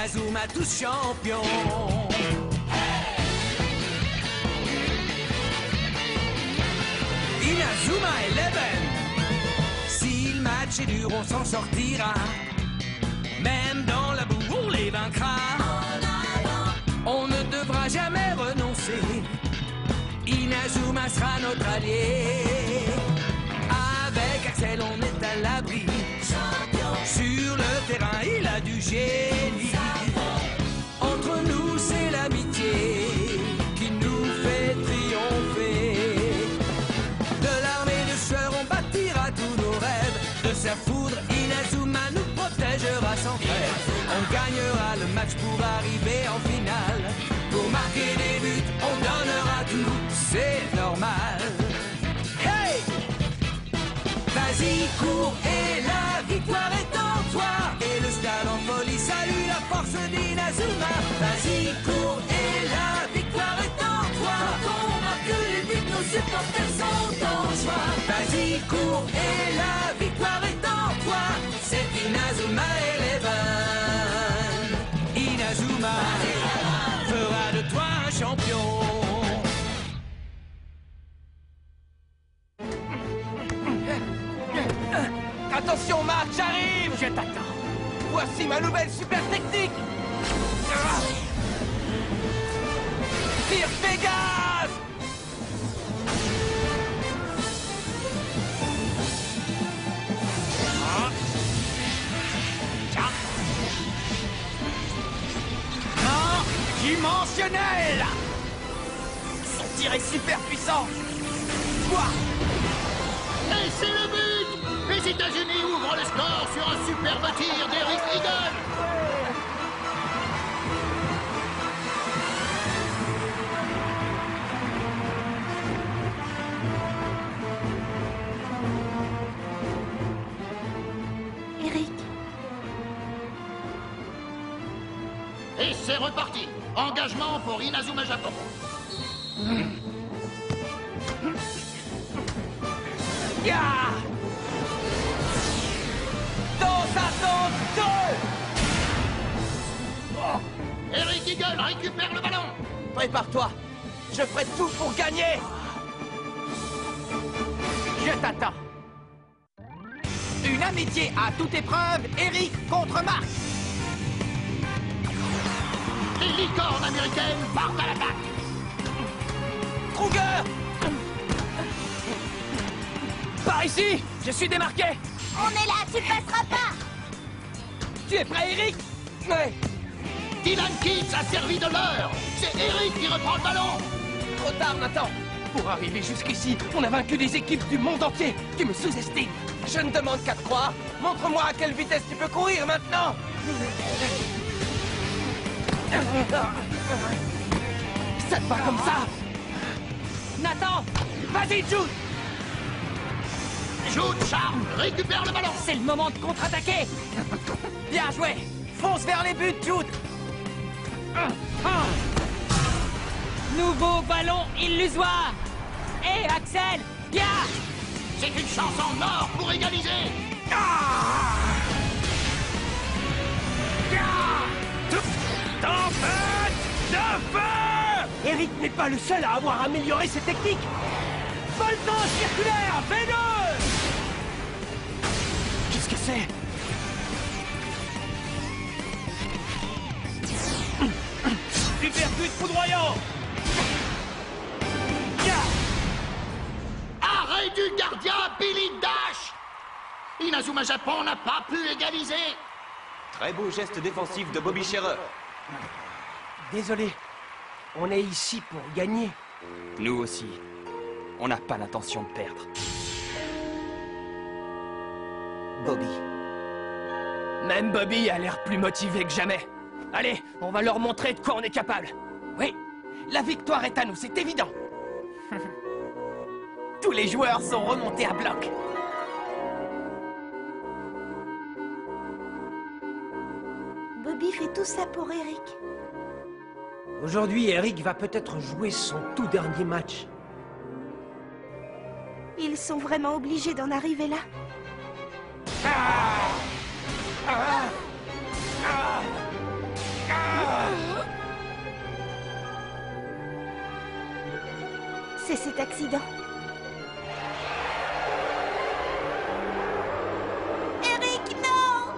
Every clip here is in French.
Inazuma tous champions. Inazuma Eleven. Si le match est dur, on s'en sortira. Même dans la boue, on les vaincra. On ne devra jamais renoncer. Inazuma sera notre allié. Avec Axel, on est à l'abri. Sur le terrain, il a du génie. Entre nous, c'est l'amitié qui nous fait triompher. De l'armée de chœurs, on bâtira tous nos rêves. De sa foudre, Inazuma nous protégera sans trêve. On gagnera le match pour arriver en finale. Pour marquer des buts, on donnera tout, c'est normal. Hey! Vas-y, cours et la victoire est en toi. Et le stade en folie salue la force d'Inazuma. Vas-y, cours et la victoire est en toi. Quand on marque les buts, nos supporters sont en joie. Vas-y, cours et la victoire est en toi. C'est Inazuma Eleven. Inazuma fera de toi un champion. Attention, Marc, j'arrive! Je t'attends. Voici ma nouvelle super technique. Tire Pégase! Dimensionnel! Son tir est super puissant! Quoi? Et c'est le but! Les États-Unis ouvrent le score sur un superbe tir d'Eric Eagle! Eric. Et c'est reparti! Engagement pour Inazuma Japon. Ya! Dos à dos, deux! Eric Eagle récupère le ballon! Prépare-toi! Je ferai tout pour gagner! Je t'attends! Une amitié à toute épreuve, Eric contre Marc! Les licornes américaines partent à l'attaque! Kruger! Par ici! Je suis démarqué! On est là, tu passeras pas. Tu es prêt, Eric? Ouais! Dylan Keats a servi de l'heure! C'est Eric qui reprend le ballon! Trop tard, Nathan! Pour arriver jusqu'ici, on a vaincu des équipes du monde entier! Tu me sous-estimes! Je ne demande qu'à te croire! Montre-moi à quelle vitesse tu peux courir maintenant! Ça te va comme ça? Nathan! Vas-y, Jude! Jude Charles récupère le ballon! C'est le moment de contre-attaquer! Bien joué! Fonce vers les buts, Jude! Nouveau ballon illusoire! Hé, Axel! Bien! C'est une chance en or pour égaliser! Tempête de feu! Eric n'est pas le seul à avoir amélioré ses techniques! Voltant circulaire V2! Qu'est-ce que c'est? Supercut foudroyant! Arrêt du gardien Billy Dash! Inazuma Japon n'a pas pu égaliser! Très beau geste défensif de Bobby Scherer. Désolé, on est ici pour gagner. Nous aussi. On n'a pas l'intention de perdre. Bobby. Même Bobby a l'air plus motivé que jamais. Allez, on va leur montrer de quoi on est capable. Oui, la victoire est à nous, c'est évident. Tous les joueurs sont remontés à bloc. Bobby fait tout ça pour Eric. Aujourd'hui, Eric va peut-être jouer son tout dernier match. Ils sont vraiment obligés d'en arriver là. C'est cet accident. Eric, non!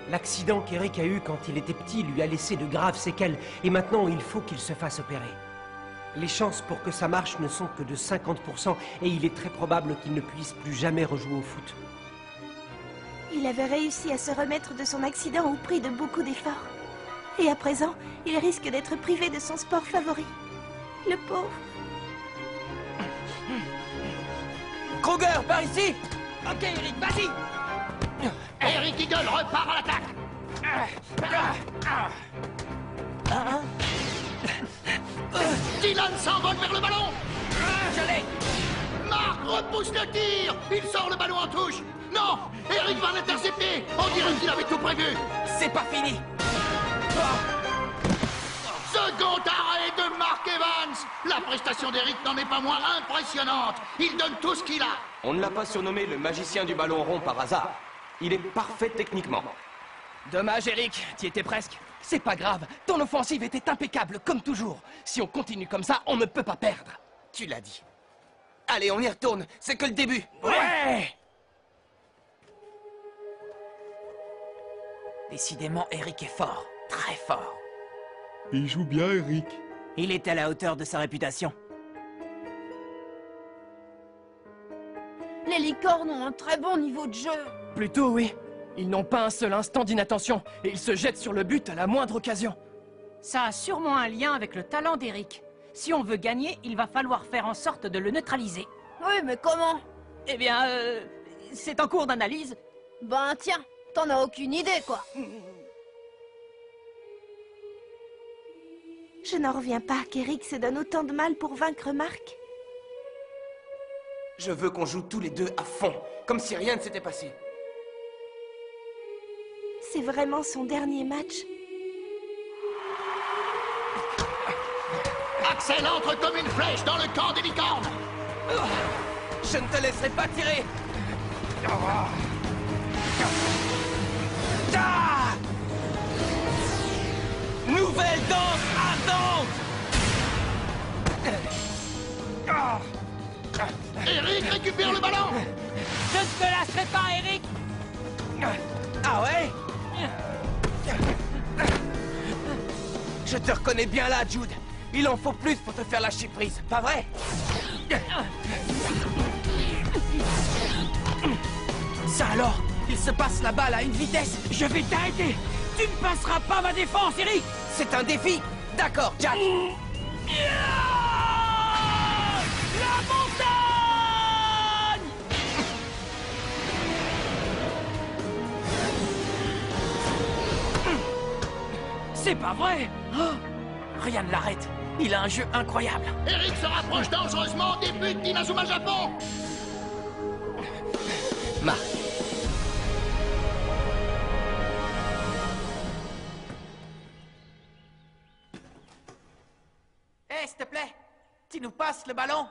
L'accident qu'Eric a eu quand il était petit lui a laissé de graves séquelles, et maintenant il faut qu'il se fasse opérer. Les chances pour que ça marche ne sont que de 50%, et il est très probable qu'il ne puisse plus jamais rejouer au foot. Il avait réussi à se remettre de son accident au prix de beaucoup d'efforts. Et à présent, il risque d'être privé de son sport favori. Le pauvre. Kruger, par ici! Ok, Eric, vas-y! Eric Eagle repart à l'attaque. Dylan s'envole vers le ballon. Je l'ai! Marc repousse le tir. Il sort le ballon en touche. Non, Eric va l'intercepter. On dirait qu'il avait tout prévu. C'est pas fini! Second arrêt de Mark Evans. La prestation d'Eric n'en est pas moins impressionnante. Il donne tout ce qu'il a. On ne l'a pas surnommé le magicien du ballon rond par hasard. Il est parfait techniquement. Dommage, Eric, t'y étais presque. C'est pas grave, ton offensive était impeccable, comme toujours. Si on continue comme ça, on ne peut pas perdre. Tu l'as dit. Allez, on y retourne, c'est que le début. Ouais! Décidément, Eric est fort, très fort. Il joue bien, Eric. Il est à la hauteur de sa réputation. Les licornes ont un très bon niveau de jeu. Plutôt, oui. Ils n'ont pas un seul instant d'inattention, et ils se jettent sur le but à la moindre occasion. Ça a sûrement un lien avec le talent d'Eric. Si on veut gagner, il va falloir faire en sorte de le neutraliser. Oui, mais comment? Eh bien, c'est en cours d'analyse. Ben tiens, t'en as aucune idée, quoi. Je n'en reviens pas qu'Eric se donne autant de mal pour vaincre Marc. Je veux qu'on joue tous les deux à fond, comme si rien ne s'était passé. C'est vraiment son dernier match. Axel entre comme une flèche dans le camp des licornes. Je ne te laisserai pas tirer. Nouvelle danse ardente. Eric récupère le ballon. Je ne te lâcherai pas, Eric. Ah ouais? Je te reconnais bien là, Jude. Il en faut plus pour te faire lâcher prise, pas vrai? Ça alors? Il se passe la balle à une vitesse. Je vais t'arrêter. Tu ne passeras pas ma défense, Eric. C'est un défi? D'accord, Jack. La montagne! C'est pas vrai! Oh, rien ne l'arrête. Il a un jeu incroyable. Eric se rapproche dangereusement des buts d'Inazuma Japon. Marc. Hé, s'il te plaît, tu nous passes le ballon?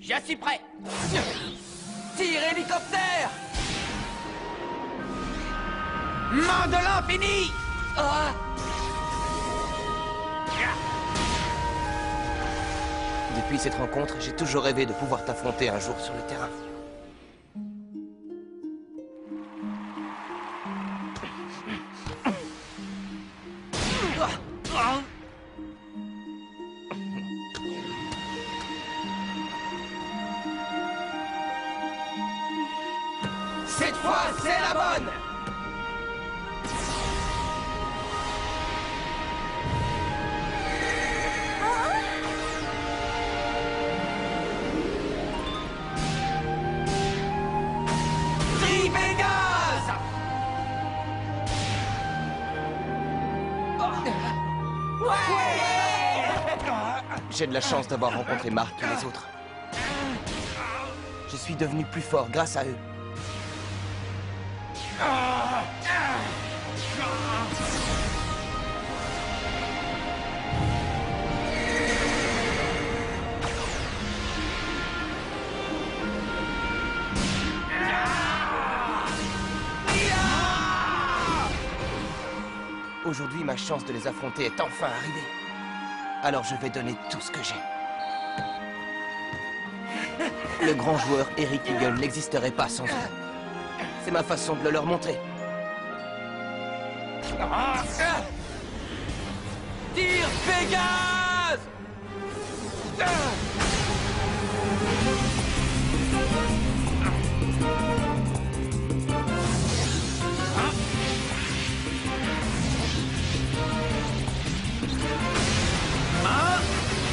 Je suis prêt. Tir hélicoptère. Main de l'infini. Ah. Depuis cette rencontre, j'ai toujours rêvé de pouvoir t'affronter un jour sur le terrain. Cette fois, c'est la bonne! Tri-Vegas! J'ai de la chance d'avoir rencontré Marc et les autres. Je suis devenu plus fort grâce à eux. Aujourd'hui, ma chance de les affronter est enfin arrivée. Alors je vais donner tout ce que j'ai. Le grand joueur Eric Eagle n'existerait pas sans eux. C'est ma façon de le leur montrer. Tire Pégase!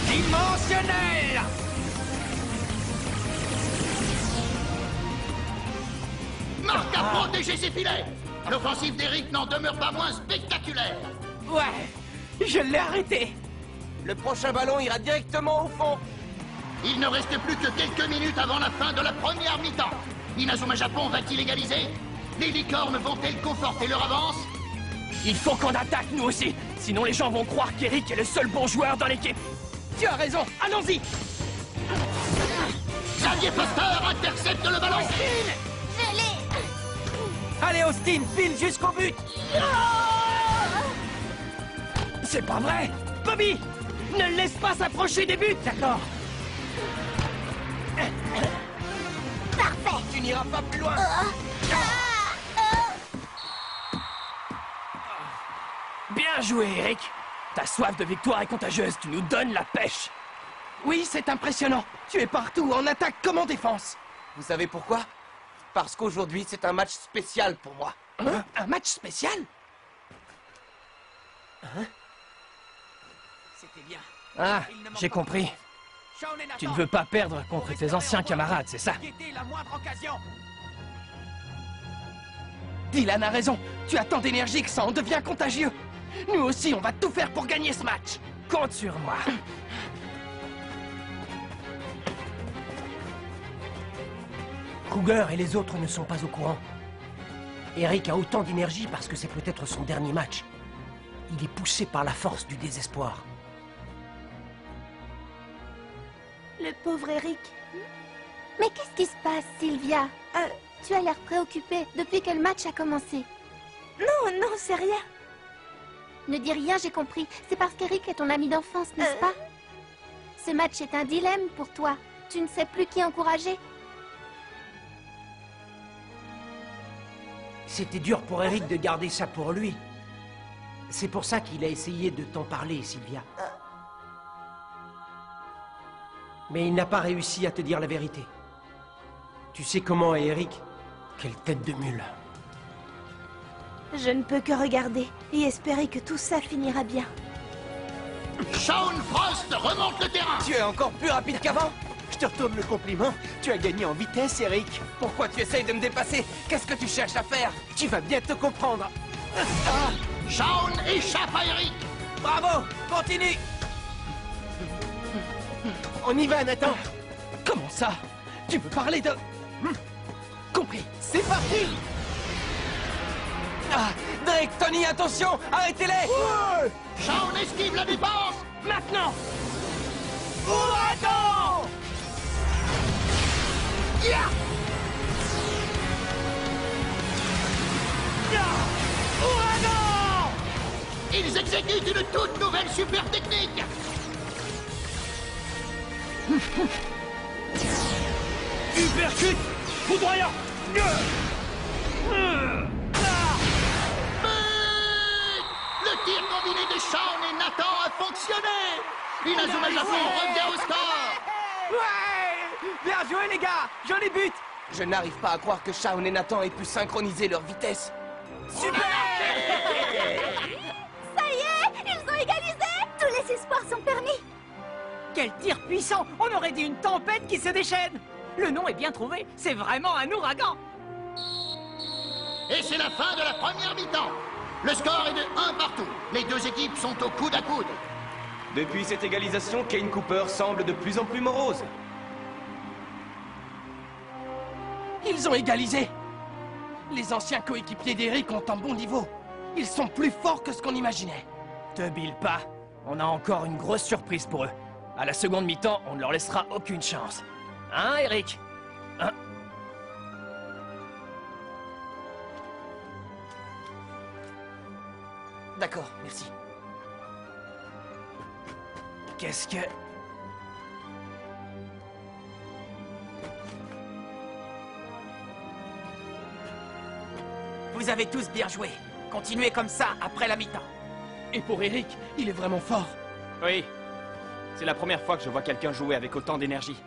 Dimensionnel! Marc a protégé ses filets. L'offensive d'Eric n'en demeure pas moins spectaculaire. Ouais, je l'ai arrêté. Le prochain ballon ira directement au fond. Il ne reste plus que quelques minutes avant la fin de la première mi-temps. Inazuma Japon va-t-il égaliser? Les licornes vont-elles conforter leur avance? Il faut qu'on attaque nous aussi, sinon les gens vont croire qu'Eric est le seul bon joueur dans l'équipe. Tu as raison, allons-y. Xavier Foster intercepte le ballon. Allez, Austin, file jusqu'au but. C'est pas vrai. Bobby, ne le laisse pas s'approcher des buts. D'accord. Tu n'iras pas plus loin. Bien joué, Eric. Ta soif de victoire est contagieuse, tu nous donnes la pêche. Oui, c'est impressionnant. Tu es partout, en attaque comme en défense. Vous savez pourquoi? Parce qu'aujourd'hui, c'est un match spécial pour moi. Hein? Un match spécial? Hein? C'était bien. Ah, j'ai compris. Tu ne veux pas perdre contre tes anciens camarades, c'est ça? La moindre occasion. Dylan a raison. Tu as tant d'énergie que ça en devient contagieux. Nous aussi, on va tout faire pour gagner ce match. Compte sur moi. Cougar et les autres ne sont pas au courant. Eric a autant d'énergie parce que c'est peut-être son dernier match. Il est poussé par la force du désespoir. Le pauvre Eric. Mais qu'est-ce qui se passe, Sylvia? Tu as l'air préoccupée. Depuis que le match a commencé? Non, non, c'est rien. Ne dis rien, j'ai compris. C'est parce qu'Eric est ton ami d'enfance, n'est-ce pas? Ce match est un dilemme pour toi. Tu ne sais plus qui encourager. C'était dur pour Eric de garder ça pour lui. C'est pour ça qu'il a essayé de t'en parler, Sylvia. Mais il n'a pas réussi à te dire la vérité. Tu sais comment est Eric? Quelle tête de mule. Je ne peux que regarder et espérer que tout ça finira bien. Shaun Frost remonte le terrain. Tu es encore plus rapide qu'avant. Je te retourne le compliment. Tu as gagné en vitesse, Eric. Pourquoi tu essayes de me dépasser? Qu'est-ce que tu cherches à faire? Tu vas bien te comprendre. Shaun échappe à Eric. Bravo! Continue! On y va, Nathan. Comment ça? Tu veux parler de... Compris. C'est parti. Ah! Drake, Tony, attention! Arrêtez-les! Shaun esquive la défense. Maintenant! Ouragan! Ouragan! Ils exécutent une toute nouvelle super technique. Uppercut! Foudroyant! But! Le tir combiné de Shaun et Nathan a fonctionné. Inazuma Japon revient au score. Ouais! Bien joué, les gars! Joli but! Je n'arrive pas à croire que Shaun et Nathan aient pu synchroniser leur vitesse. Super! Ça y est, ils ont égalisé. Tous les espoirs sont permis. Quel tir puissant! On aurait dit une tempête qui se déchaîne! Le nom est bien trouvé, c'est vraiment un ouragan! Et c'est la fin de la première mi-temps. Le score est de 1 partout. Les deux équipes sont au coude à coude. Depuis cette égalisation, Kane Cooper semble de plus en plus morose. Ils ont égalisé! Les anciens coéquipiers d'Eric ont un bon niveau. Ils sont plus forts que ce qu'on imaginait. Te bile pas. On a encore une grosse surprise pour eux. À la seconde mi-temps, on ne leur laissera aucune chance. Hein, Eric? Hein? D'accord, merci. Qu'est-ce que... Vous avez tous bien joué. Continuez comme ça après la mi-temps. Et pour Eric, il est vraiment fort. Oui. C'est la première fois que je vois quelqu'un jouer avec autant d'énergie.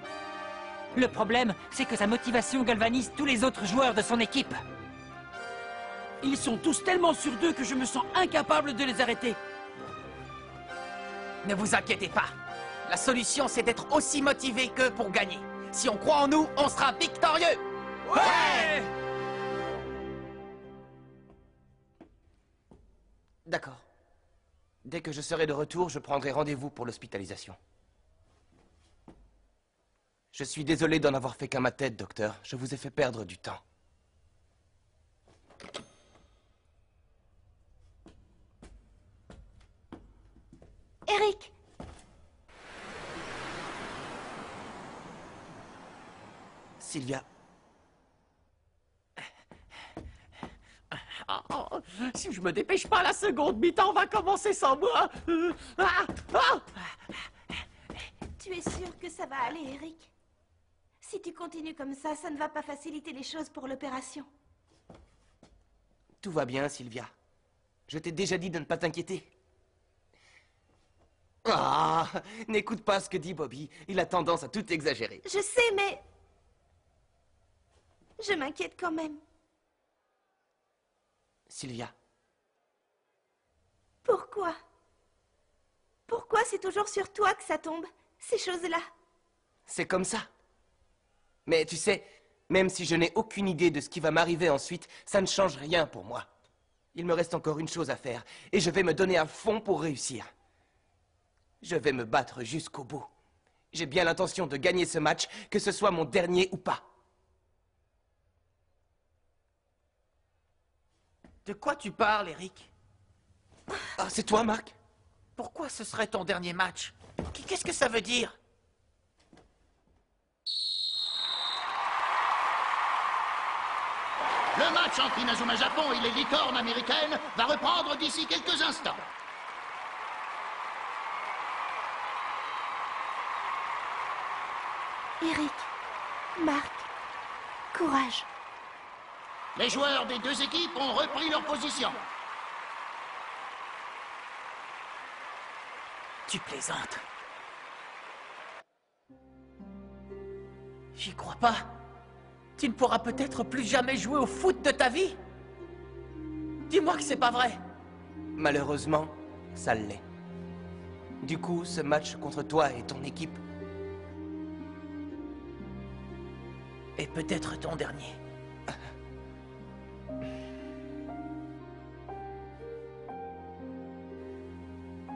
Le problème, c'est que sa motivation galvanise tous les autres joueurs de son équipe. Ils sont tous tellement sûrs d'eux que je me sens incapable de les arrêter. Ne vous inquiétez pas. La solution, c'est d'être aussi motivé qu'eux pour gagner. Si on croit en nous, on sera victorieux. Ouais! D'accord. Dès que je serai de retour, je prendrai rendez-vous pour l'hospitalisation. Je suis désolé d'en avoir fait qu'à ma tête, docteur. Je vous ai fait perdre du temps. Eric! Sylvia. Si je me dépêche pas, la seconde mi-temps va commencer sans moi. Tu es sûr que ça va aller, Eric? Si tu continues comme ça ne va pas faciliter les choses pour l'opération. Tout va bien, Sylvia. Je t'ai déjà dit de ne pas t'inquiéter. Ah, n'écoute pas ce que dit Bobby. Il a tendance à tout exagérer. Je sais, mais... je m'inquiète quand même. Sylvia. Pourquoi? Pourquoi c'est toujours sur toi que ça tombe, ces choses-là? C'est comme ça. Mais tu sais, même si je n'ai aucune idée de ce qui va m'arriver ensuite, ça ne change rien pour moi. Il me reste encore une chose à faire, et je vais me donner à fond pour réussir. Je vais me battre jusqu'au bout. J'ai bien l'intention de gagner ce match, que ce soit mon dernier ou pas. De quoi tu parles, Eric? Ah, c'est toi, Marc? Pourquoi ce serait ton dernier match? Qu'est-ce que ça veut dire? Le match entre Inazuma Japon et les licornes américaines va reprendre d'ici quelques instants. Eric, Marc, courage. Les joueurs des deux équipes ont repris leur position. Tu plaisantes. J'y crois pas. Tu ne pourras peut-être plus jamais jouer au foot de ta vie. Dis-moi que c'est pas vrai. Malheureusement, ça l'est. Du coup, ce match contre toi et ton équipe... Et peut-être ton dernier.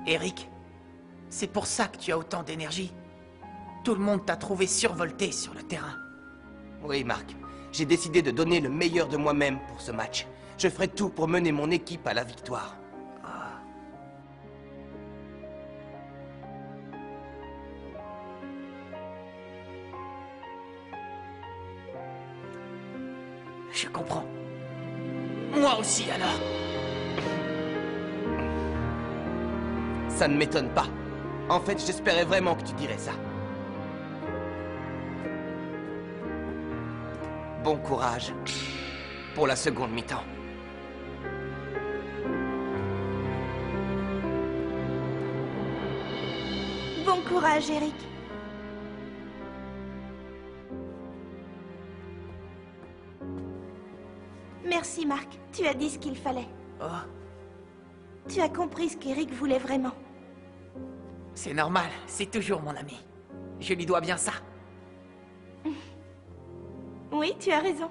Eric, c'est pour ça que tu as autant d'énergie. Tout le monde t'a trouvé survolté sur le terrain. Oui, Marc. J'ai décidé de donner le meilleur de moi-même pour ce match. Je ferai tout pour mener mon équipe à la victoire. Je comprends. Moi aussi, alors. Ça ne m'étonne pas. En fait, j'espérais vraiment que tu dirais ça. Bon courage pour la seconde mi-temps. Bon courage, Eric. Merci, Marc. Tu as dit ce qu'il fallait. Oh, Tu as compris ce qu'Eric voulait vraiment. c'est normal. C'est toujours mon ami. Je lui dois bien ça. Oui, tu as raison.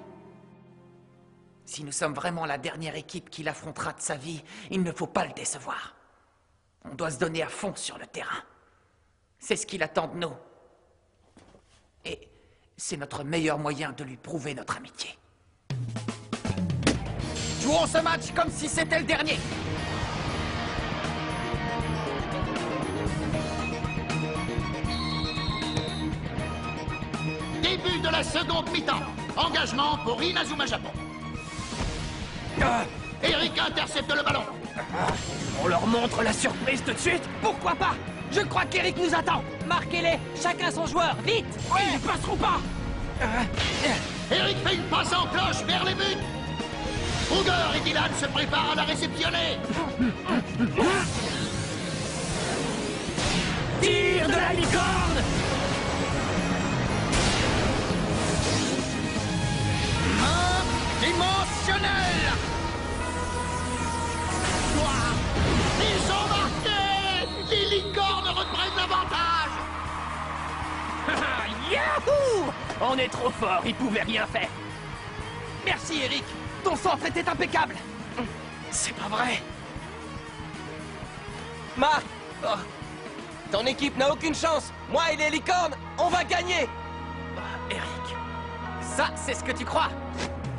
Si nous sommes vraiment la dernière équipe qu'il affrontera de sa vie, il ne faut pas le décevoir. On doit se donner à fond sur le terrain. C'est ce qu'il attend de nous. Et c'est notre meilleur moyen de lui prouver notre amitié. Jouons ce match comme si c'était le dernier. Début de la seconde mi-temps. Engagement pour Inazuma Japon. Eric intercepte le ballon. On leur montre la surprise tout de suite? Pourquoi pas? Je crois qu'Eric nous attend. Marquez-les, chacun son joueur, vite. Ils ne passeront pas. Eric fait une passe en cloche vers les buts. Kruger et Dylan se préparent à la réceptionner. Tire de la licorne. Dimensionnel. Ils ont marqué. Les licornes reprennent l'avantage. Yahoo! On est trop fort, il pouvait rien faire. Merci Eric, ton centre était impeccable. C'est pas vrai. Marc, oh, ton équipe n'a aucune chance. Moi et les licornes, on va gagner. Eric, ça, c'est ce que tu crois?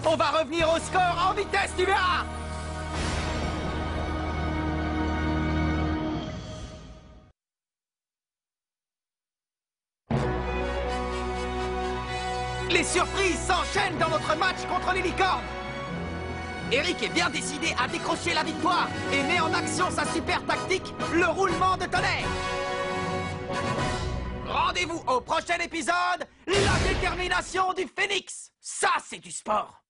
On va revenir au score en vitesse, tu verras! Les surprises s'enchaînent dans notre match contre les licornes. Eric est bien décidé à décrocher la victoire et met en action sa super tactique, le roulement de tonnerre. Rendez-vous au prochain épisode, la détermination du phénix. Ça, c'est du sport.